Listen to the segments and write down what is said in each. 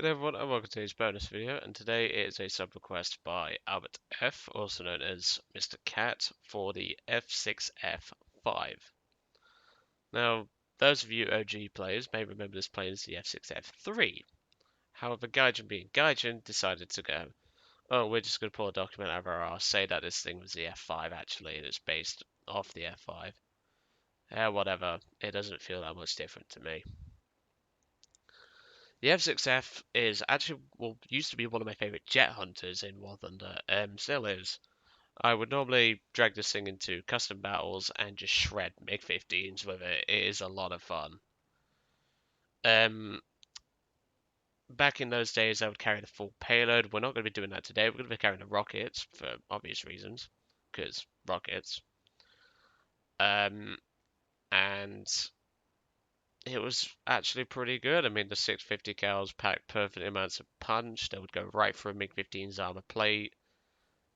Good everyone, and welcome to today's bonus video, and today it is a sub request by Albert F, also known as Mr. Cat, for the F6F-5. Now, those of you OG players may remember this plane as the F6F-3. However, Gaijin being Gaijin decided to go, oh, we're just going to pull a document out of our arse, say that this thing was the F5 actually, and it's based off the F5. Yeah, whatever, it doesn't feel that much different to me. The F6F is actually, well, used to be one of my favorite jet hunters in War Thunder, still is. I would normally drag this thing into custom battles and just shred MiG-15s with it. It is a lot of fun. Back in those days, I would carry the full payload. We're not going to be doing that today. We're going to be carrying the rockets for obvious reasons, because rockets. And it was actually pretty good. I mean, the 650 cals packed perfect amounts of punch. They would go right through a MiG-15's armor plate.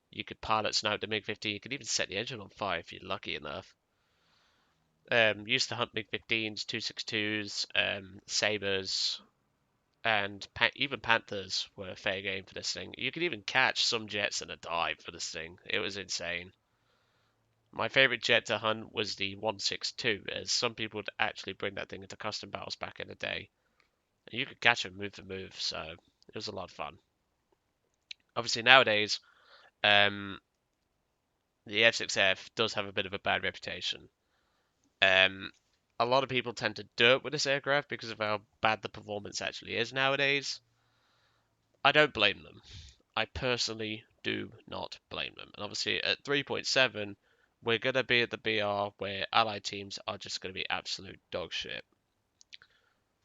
You could pilot snipe the MiG-15. You could even set the engine on fire if you're lucky enough. Used to hunt MiG-15s, 262s, Sabres, and even Panthers were a fair game for this thing. You could even catch some jets in a dive for this thing. It was insane. My favorite jet to hunt was the 162, as some people would actually bring that thing into custom battles back in the day. And you could catch them move for move, so it was a lot of fun. Obviously nowadays, the F6F does have a bit of a bad reputation. A lot of people tend to dirt with this aircraft because of how bad the performance actually is nowadays. I don't blame them. I personally do not blame them. And obviously at 3.7, we're going to be at the BR where allied teams are just going to be absolute dog shit.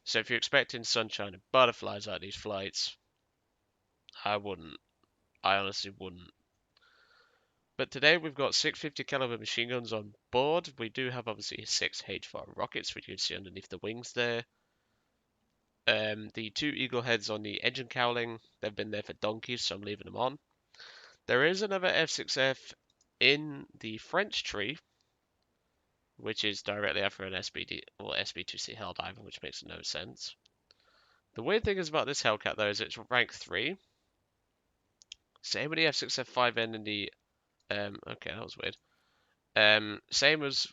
So if you're expecting sunshine and butterflies out of these flights, I wouldn't. I honestly wouldn't. But today we've got 650 caliber machine guns on board. We do have obviously 6 H4 rockets, which you can see underneath the wings there. The 2 eagle heads on the engine cowling, they've been there for donkeys, so I'm leaving them on. There is another F6F in the French tree, which is directly after an SBD or SB2C Helldiver, which makes no sense. The weird thing is about this Hellcat though is it's rank 3. Same with the F6F-5N in the okay, that was weird. Same as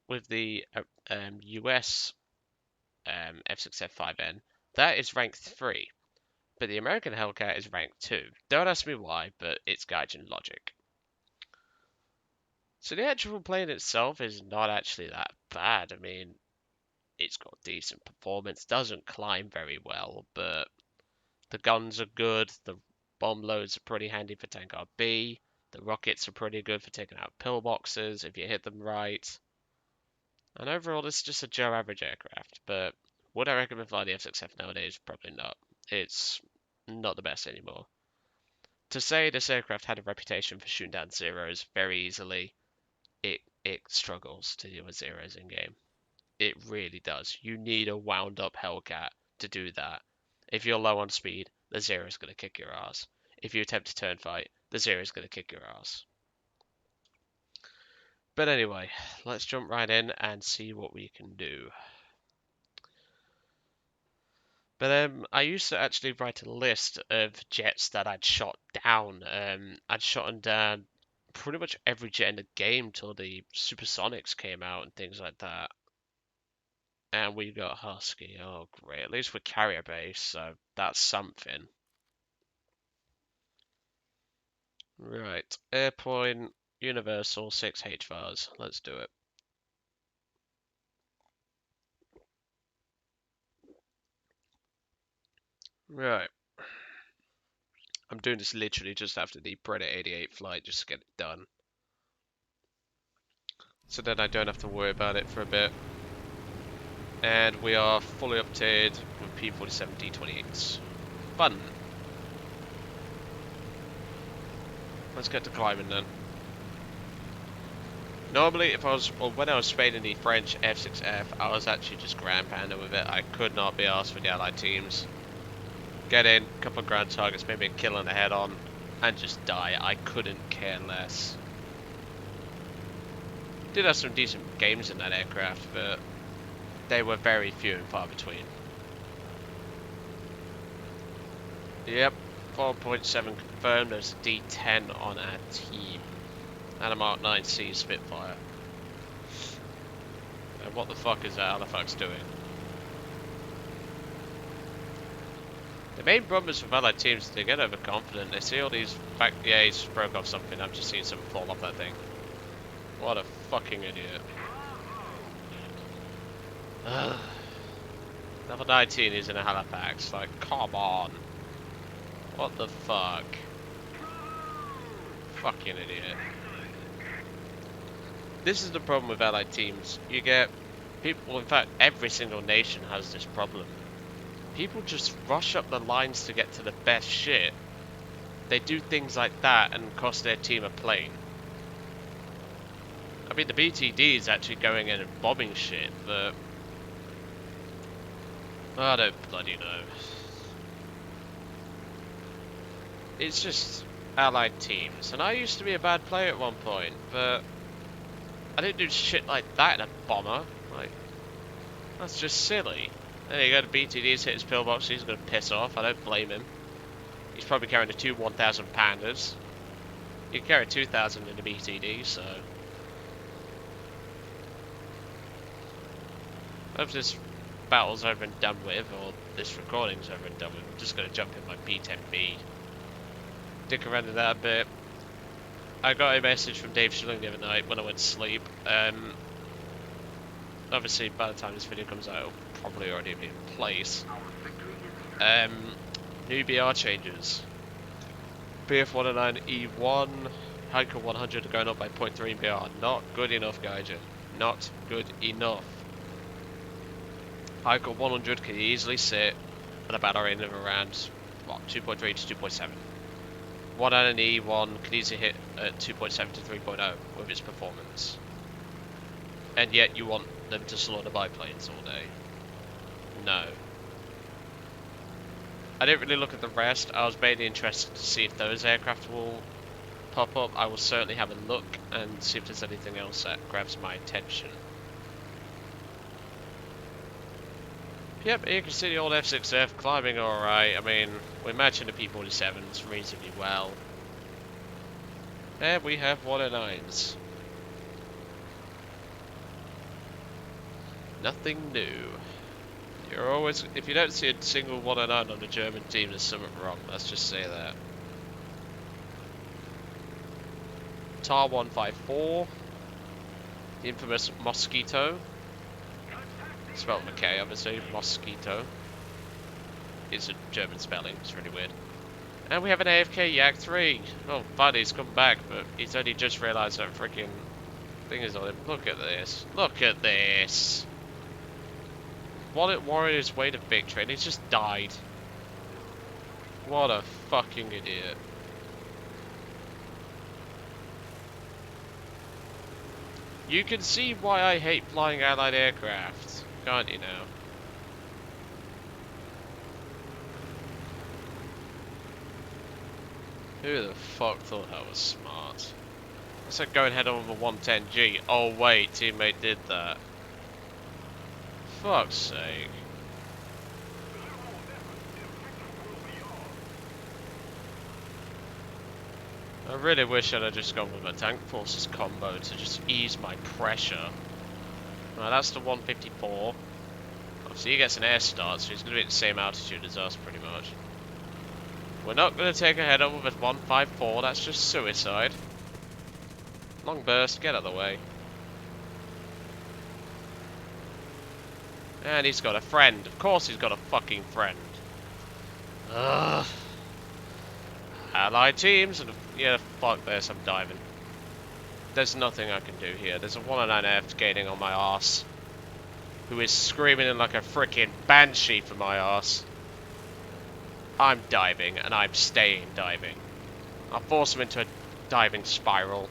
with the US F6F-5N. That is rank 3. But the American Hellcat is rank 2. Don't ask me why, but it's Gaijin logic. So the actual plane itself is not actually that bad. I mean, it's got decent performance, doesn't climb very well, but the guns are good, the bomb loads are pretty handy for Tank RB, the rockets are pretty good for taking out pillboxes if you hit them right. And overall, it's just a Joe average aircraft, but would I recommend flying the F6F nowadays? Probably not. It's not the best anymore. To say this aircraft had a reputation for shooting down zeros very easily, it struggles to deal with zeros in game. It really does. You need a wound up Hellcat to do that. If you're low on speed, the zero is going to kick your ass. If you attempt to turn fight, the zero is going to kick your ass. But anyway, let's jump right in and see what we can do. But I used to actually write a list of jets that I'd shot down. I'd shot down pretty much every jet in the game till the supersonics came out and things like that. And we got Husky. Oh, great. At least we're carrier base, so that's something. Right. Airpoint, Universal, 6 HVARs. Let's do it. Right. I'm doing this literally just after the Predator 88 flight, just to get it done. So then I don't have to worry about it for a bit. And we are fully updated with P47 D28s. Fun. Let's get to climbing then. Normally, if I was, well, when I was spading the French F6F, I was actually just Grand Panda with it. I could not be asked for the allied teams. Get in, couple of ground targets, maybe a kill on the head on, and just die. I couldn't care less. Did have some decent games in that aircraft, but they were very few and far between. Yep, 4.7 confirmed. There's a D10 on our team. And a Mark 9C Spitfire. And what the fuck is that Halifax doing? The main problems with allied teams is they get overconfident. They see all these fact, yeah, he's broke off something. I've just seen something fall off that thing. What a fucking idiot. Level 19 is in a Halifax. Like, come on. What the fuck? Fucking idiot. This is the problem with allied teams. You get people, in fact, every single nation has this problem. People just rush up the lines to get to the best shit. They do things like that and cost their team a plane. I mean, the BTD is actually going in and bombing shit, but I don't bloody know. It's just allied teams, and I used to be a bad player at one point, but I didn't do shit like that in a bomber. Like, that's just silly. There you go, the BTD's hit his pillbox, he's gonna piss off, I don't blame him. He's probably carrying the two 1,000 pounders. You can carry 2,000 in the BTD, so. If this battle's over and done with, or this recording's over and done with, I'm just gonna jump in my P10B. Dick around in that a bit. I got a message from Dave Schilling the other night when I went to sleep. Obviously, by the time this video comes out, it'll probably already be in place. New BR changes. BF109E1, Hiker 100 going up by 0.3 in BR. Not good enough, Gaijin. Not good enough. Hiker 100 can easily sit at a battle rate of around, what, 2.3 to 2.7. 109E1 can easily hit at 2.7 to 3.0 with its performance. And yet you want them to slaughter biplanes all day. No. I didn't really look at the rest. I was mainly interested to see if those aircraft will pop up. I will certainly have a look and see if there's anything else that grabs my attention. Yep, you can see the old F6F climbing alright. I mean, we're matching the P47s reasonably well. And we have 109s. Nothing new. You're always, if you don't see a single 109 on the German team, there's something wrong. Let's just say that. TAR 154, the infamous Mosquito, spelled with a K, obviously. Mosquito. It's a German spelling. It's really weird. And we have an AFK Yak 3. Oh, finally he's come back, but he's only just realised that freaking thing is on him. Look at this. Look at this. Wallet Warrior's way to victory, and he's just died. What a fucking idiot. You can see why I hate flying allied aircraft, can't you now? Who the fuck thought that was smart? It's like going head on with a 110G. Oh wait, teammate did that. Fuck's sake. I really wish I'd have just gone with my tank forces combo to just ease my pressure. Right, that's the 154. Obviously he gets an air start, so he's going to be at the same altitude as us pretty much. We're not going to take a head on with a 154, that's just suicide. Long burst, get out of the way. And he's got a friend. Of course he's got a fucking friend. Ugh. Allied teams, and yeah, fuck this, I'm diving. There's nothing I can do here. There's a 109F gaining on my arse, who is screaming in like a freaking banshee for my arse. I'm diving, and I'm staying diving. I'll force them into a diving spiral.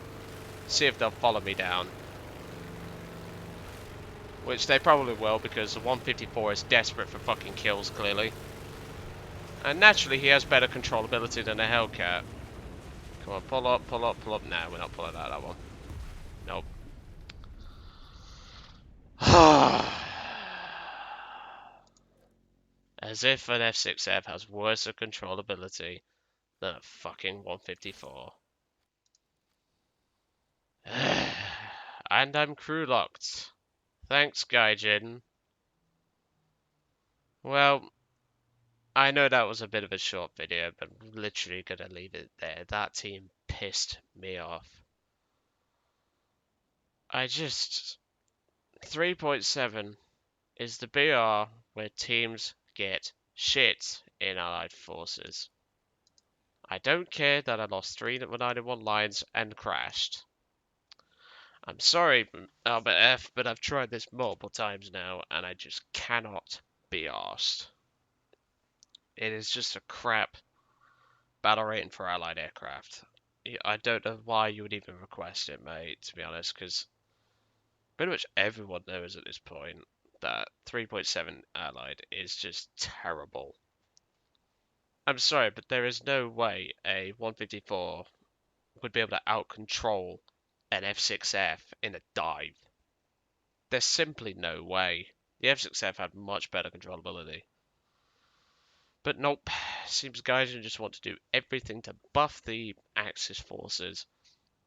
See if they'll follow me down. Which they probably will, because the 154 is desperate for fucking kills, clearly. And naturally, he has better controllability than a Hellcat. Come on, pull up, pull up, pull up. Nah, we're not pulling out that one. Nope. As if an F6F has worse controllability than a fucking 154. And I'm crew locked. Thanks, Gaijin. Well, I know that was a bit of a short video, but I'm literally gonna leave it there. That team pissed me off. 3.7 is the BR where teams get shit in Allied forces. I don't care that I lost 391 lines and crashed. I'm sorry, Albert F, but I've tried this multiple times now, and I just cannot be arsed. It is just a crap battle rating for Allied aircraft. I don't know why you would even request it, mate, to be honest, because pretty much everyone knows at this point that 3.7 Allied is just terrible. I'm sorry, but there is no way a 154 would be able to outcontrol an F6F in a dive. There's simply no way. The F6F had much better controllability. But nope, seems Gaijin just want to do everything to buff the Axis forces,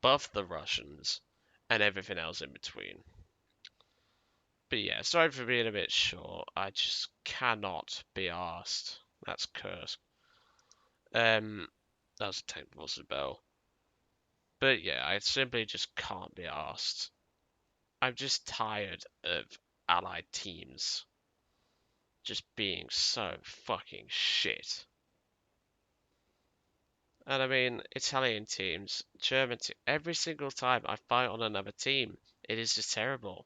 buff the Russians, and everything else in between. But yeah, sorry for being a bit short. I just cannot be asked. That's cursed. That was a technical bell. But yeah, I simply just can't be asked. I'm just tired of allied teams just being so fucking shit. And I mean, Italian teams, German teams, every single time I fight on another team, it is just terrible.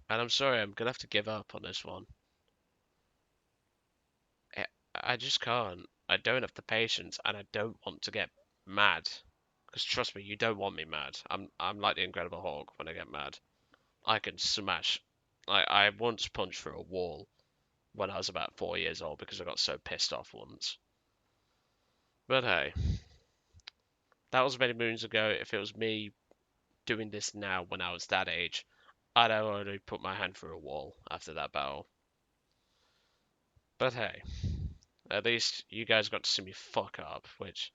And I'm sorry, I'm gonna have to give up on this one. I just can't. I don't have the patience, and I don't want to get mad. Because trust me, you don't want me mad. I'm like the Incredible Hulk when I get mad. I can smash. I once punched through a wall when I was about 4 years old because I got so pissed off once. But hey, that was many moons ago. If it was me doing this now when I was that age, I'd already put my hand through a wall after that battle. But hey, at least you guys got to see me fuck up, which,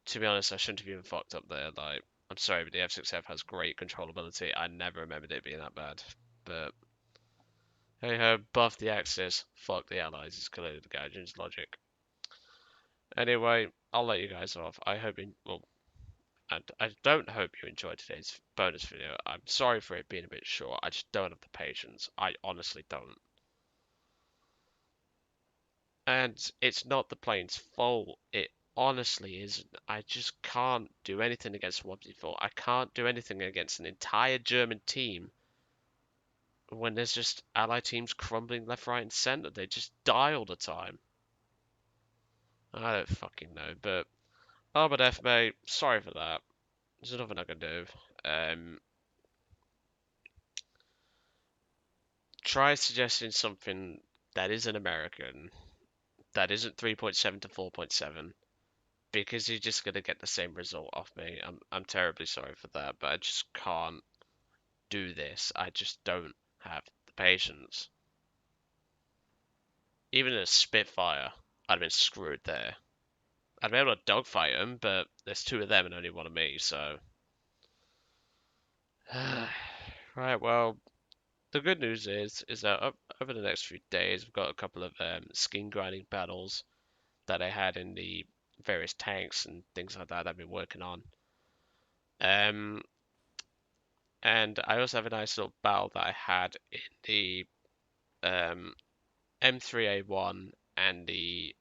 to be honest, I shouldn't have even fucked up there. Like, I'm sorry, but the F6F has great controllability. I never remembered it being that bad. But hey ho, buff the Axis, fuck the Allies is clearly the Gaijin's logic. Anyway, I'll let you guys off. I hope you, well, and I don't hope you enjoyed today's bonus video. I'm sorry for it being a bit short. I just don't have the patience. I honestly don't. And it's not the plane's fault. It honestly isn't. I just can't do anything against 1v4. I can't do anything against an entire German team when there's just Allied teams crumbling left, right, and centre. They just die all the time. I don't fucking know, but Albert F, mate, sorry for that. There's nothing I can do. Try suggesting something that isn't American, that isn't 3.7 to 4.7, because you're just gonna get the same result off me. I'm terribly sorry for that, but I just can't do this. I just don't have the patience. Even a Spitfire, I'd have been screwed there. I'd be able to dogfight them, but there's two of them and only one of me, so. Right, well, the good news is that over the next few days, we've got a couple of skin grinding battles that I had in the various tanks and things like that I've been working on. Um, and I also have a nice little battle that I had in the M3A1 and the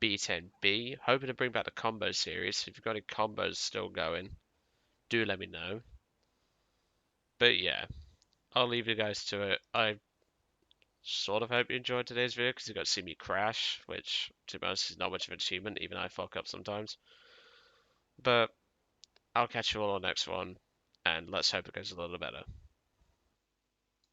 B10B. Hoping to bring back the combo series. If you've got any combos still going, do let me know. But yeah, I'll leave you guys to it. I sort of hope you enjoyed today's video because you got to see me crash, which to be honest is not much of an achievement. Even I fuck up sometimes. But I'll catch you all on the next one, and let's hope it goes a little better.